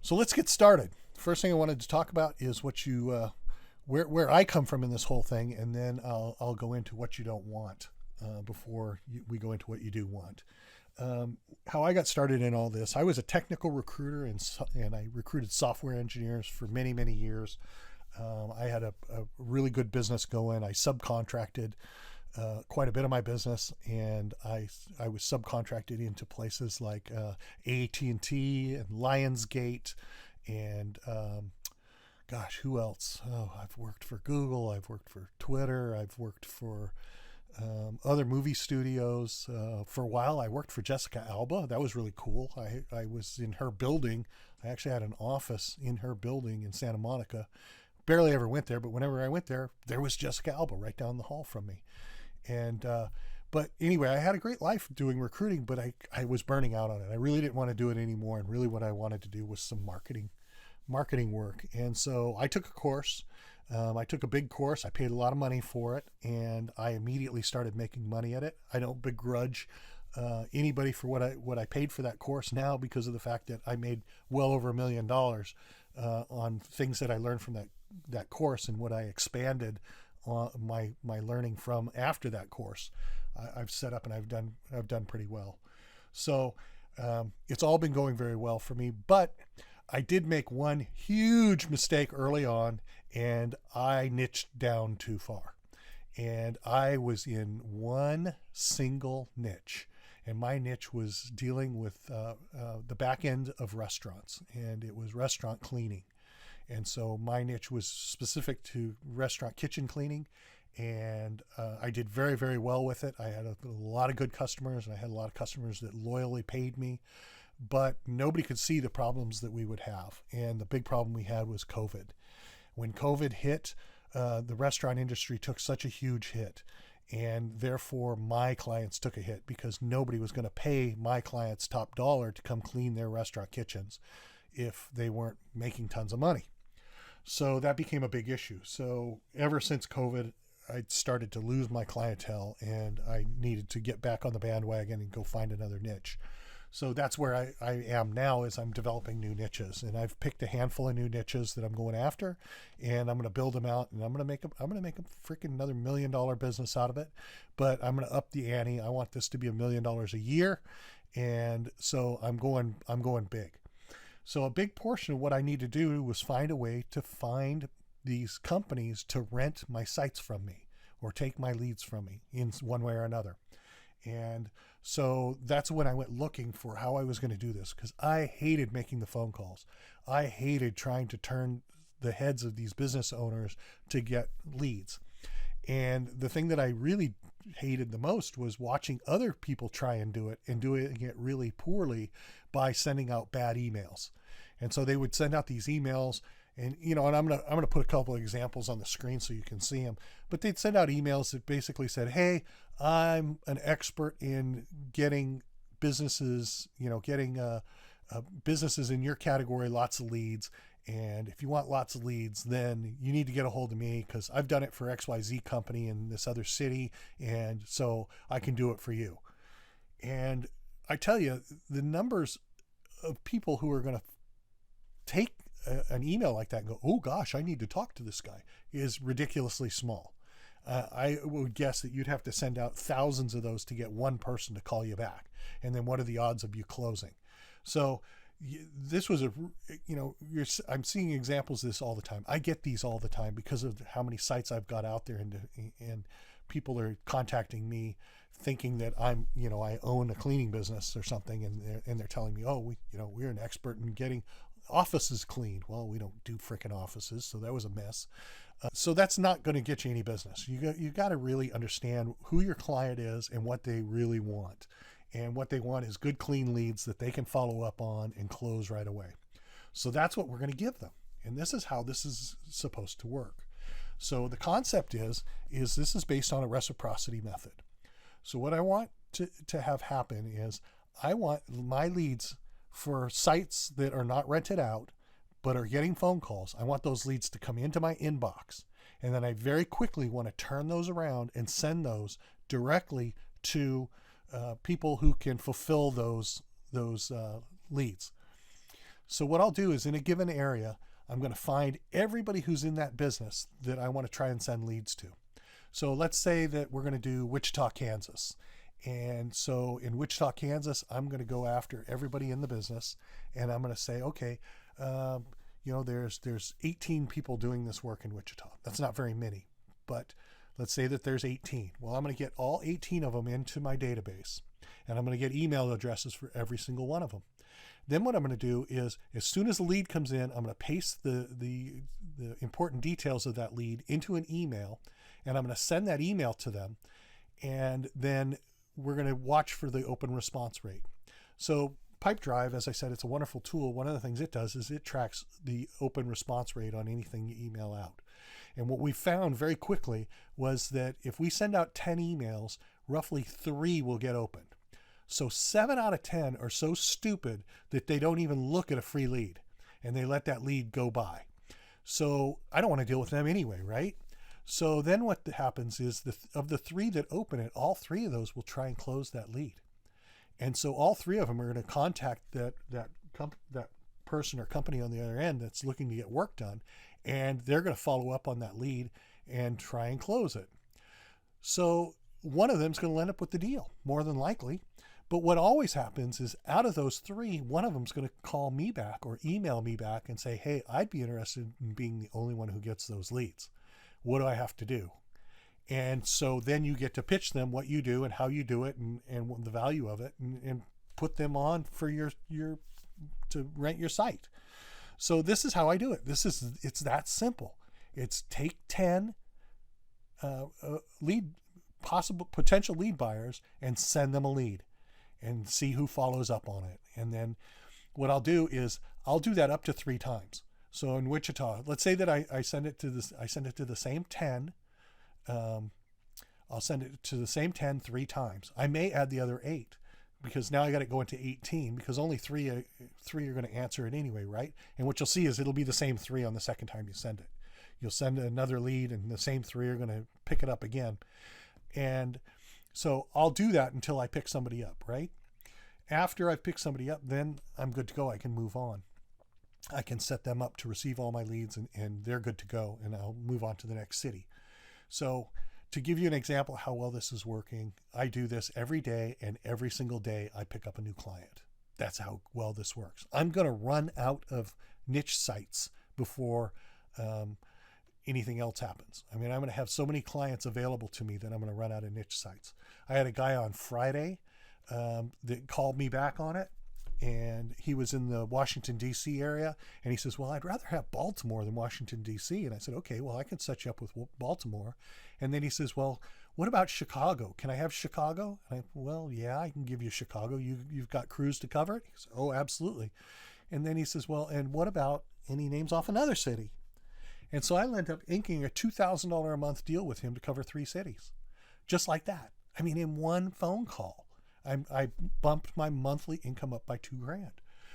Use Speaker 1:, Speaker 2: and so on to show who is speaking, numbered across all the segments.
Speaker 1: So let's get started. First thing I wanted to talk about is what you, where I come from in this whole thing, and then I'll go into what you don't want before we go into what you do want. How I got started in all this, I was a technical recruiter and I recruited software engineers for many, many years. I had a really good business going. I subcontracted quite a bit of my business, and I was subcontracted into places like AT&T and Lionsgate, and gosh, who else? Oh, I've worked for Google. I've worked for Twitter. I've worked for other movie studios. For a while, I worked for Jessica Alba. That was really cool. I was in her building. I actually had an office in her building in Santa Monica. Barely ever went there, but whenever I went there, there was Jessica Alba right down the hall from me. And but anyway, I had a great life doing recruiting, but I was burning out on it. I really didn't want to do it anymore, and really what I wanted to do was some marketing work. And so I took a course. I took a big course. I paid a lot of money for it, and I immediately started making money at it. I don't begrudge anybody for what I paid for that course now, because of the fact that I made well over $1 million on things that I learned from that course, and what I expanded my learning from after that course. I've set up and I've done pretty well. So it's all been going very well for me, but I did make one huge mistake early on, and I niched down too far. And I was in one single niche, and my niche was dealing with the back end of restaurants, and it was restaurant cleaning. And so my niche was specific to restaurant kitchen cleaning, and I did very, very well with it. I had a lot of good customers, and I had a lot of customers that loyally paid me, but nobody could see the problems that we would have. And the big problem we had was COVID. When COVID hit, the restaurant industry took such a huge hit, and therefore my clients took a hit, because nobody was going to pay my clients top dollar to come clean their restaurant kitchens if they weren't making tons of money. So that became a big issue. So ever since COVID, I started to lose my clientele, and I needed to get back on the bandwagon and go find another niche. So that's where I am now, is I'm developing new niches, and I've picked a handful of new niches that I'm going after, and I'm going to build them out, and I'm going to make a freaking another $1 million business out of it. But I'm going to up the ante. I want this to be $1 million a year. And so I'm going big. So a big portion of what I need to do was find a way to find these companies to rent my sites from me, or take my leads from me in one way or another. And so that's when I went looking for how I was going to do this, because I hated making the phone calls. I hated trying to turn the heads of these business owners to get leads. And the thing that I really hated the most was watching other people try and do it, and doing it really poorly by sending out bad emails. And so they would send out these emails, and and I'm gonna put a couple of examples on the screen so you can see them. But they'd send out emails that basically said, "Hey, I'm an expert in getting businesses, businesses in your category lots of leads. And if you want lots of leads, then you need to get a hold of me, because I've done it for XYZ company in this other city, and so I can do it for you." And I tell you, the numbers of people who are going to take an email like that and go, "Oh gosh, I need to talk to this guy," is ridiculously small. I would guess that you'd have to send out thousands of those to get one person to call you back. And then what are the odds of you closing? So this was I'm seeing examples of this all the time. I get these all the time because of how many sites I've got out there, and people are contacting me thinking that I own a cleaning business or something, and they're telling me, "Oh, we're an expert in getting offices cleaned." Well, we don't do frickin' offices, so that was a mess. So that's not going to get you any business. You got to really understand who your client is and what they really want. And what they want is good, clean leads that they can follow up on and close right away. So that's what we're going to give them. And this is how this is supposed to work. So the concept is this is based on a reciprocity method. So what I want to have happen is, I want my leads for sites that are not rented out but are getting phone calls. I want those leads to come into my inbox, and then I very quickly want to turn those around and send those directly to people who can fulfill those leads. So what I'll do is in a given area, I'm going to find everybody who's in that business that I want to try and send leads to. So let's say that we're going to do Wichita, Kansas. And so in Wichita, Kansas, I'm going to go after everybody in the business, and I'm going to say, okay, there's 18 people doing this work in Wichita. That's not very many, but let's say that there's 18. Well, I'm going to get all 18 of them into my database, and I'm going to get email addresses for every single one of them. Then what I'm going to do is, as soon as the lead comes in, I'm going to paste the important details of that lead into an email, and I'm going to send that email to them, and then we're going to watch for the open response rate. So Pipedrive, as I said, it's a wonderful tool. One of the things it does is it tracks the open response rate on anything you email out. And what we found very quickly was that if we send out 10 emails, roughly 3 will get opened. So 7 out of 10 are so stupid that they don't even look at a free lead, and they let that lead go by. So I don't want to deal with them anyway, right? So then what happens is of the 3 that open it, all 3 of those will try and close that lead. And so all 3 of them are going to contact that person or company on the other end that's looking to get work done, and they're going to follow up on that lead and try and close it. So one of them is going to end up with the deal, more than likely. But what always happens is out of those 3, one of them is going to call me back or email me back and say, hey, I'd be interested in being the only one who gets those leads. What do I have to do? And so then you get to pitch them what you do and how you do it and the value of it, and put them on for your to rent your site. So this is how I do it. It's that simple. It's take 10 potential lead buyers and send them a lead and see who follows up on it. And then what I'll do is I'll do that up to 3 times. So in Wichita, let's say that I send it to the same 10. I'll send it to the same 10 3 times. I may add the other 8 because now I got to go into 18 because only 3 are going to answer it anyway, right? And what you'll see is it'll be the same 3 on the second time you send it. You'll send another lead and the same 3 are going to pick it up again. And so I'll do that until I pick somebody up, right? After I've picked somebody up, then I'm good to go. I can move on. I can set them up to receive all my leads and they're good to go, and I'll move on to the next city. So to give you an example how well this is working, I do this every day, and every single day I pick up a new client. That's how well this works. I'm going to run out of niche sites before anything else happens. I mean, I'm going to have so many clients available to me that I'm going to run out of niche sites. I had a guy on Friday that called me back on it, and he was in the Washington, D.C. area, and he says, well, I'd rather have Baltimore than Washington, D.C. And I said, okay, well, I can set you up with Baltimore. And then he says, well, what about Chicago? Can I have Chicago? And well, yeah, I can give you Chicago. You've got crews to cover it? He says, oh, absolutely. And then he says, well, and what about, and he names off another city. And so I ended up inking a $2,000 a month deal with him to cover 3 cities. Just like that. I mean, in one phone call. I bumped my monthly income up by $2,000.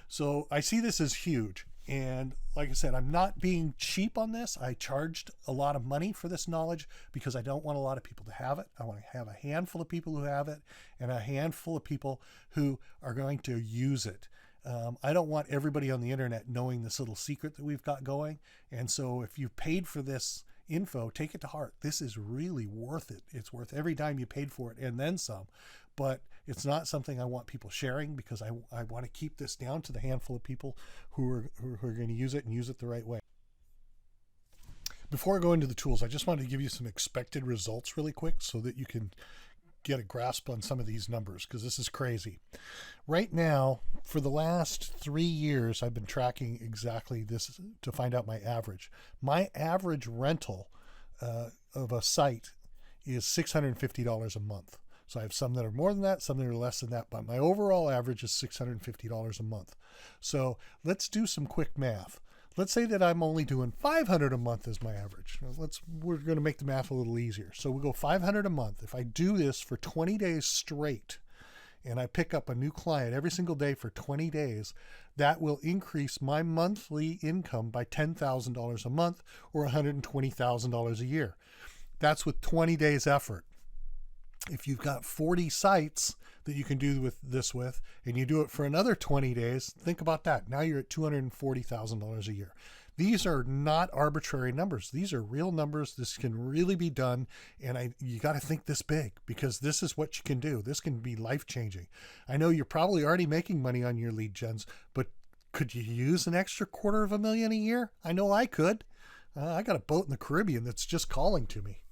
Speaker 1: So I see this as huge. And like I said, I'm not being cheap on this. I charged a lot of money for this knowledge because I don't want a lot of people to have it. I want to have a handful of people who have it and a handful of people who are going to use it. I don't want everybody on the internet knowing this little secret that we've got going. And so if you paid for this info, take it to heart. This is really worth it. It's worth every dime you paid for it and then some. But it's not something I want people sharing because I want to keep this down to the handful of people who are going to use it and use it the right way. Before I go into the tools, I just wanted to give you some expected results really quick so that you can get a grasp on some of these numbers, because this is crazy. Right now, for the last 3 years, I've been tracking exactly this to find out my average. My average rental of a site is $650 a month. So I have some that are more than that, some that are less than that, but my overall average is $650 a month. So let's do some quick math. Let's say that I'm only doing $500 a month as my average. We're going to make the math a little easier. So we'll go $500 a month. If I do this for 20 days straight, and I pick up a new client every single day for 20 days, that will increase my monthly income by $10,000 a month, or $120,000 a year. That's with 20 days effort. If you've got 40 sites that you can do with, and you do it for another 20 days, think about that. Now you're at $240,000 a year. These are not arbitrary numbers. These are real numbers. This can really be done. And you got to think this big, because this is what you can do. This can be life-changing. I know you're probably already making money on your lead gens, but could you use an extra $250,000 a year? I know I could. I got a boat in the Caribbean that's just calling to me.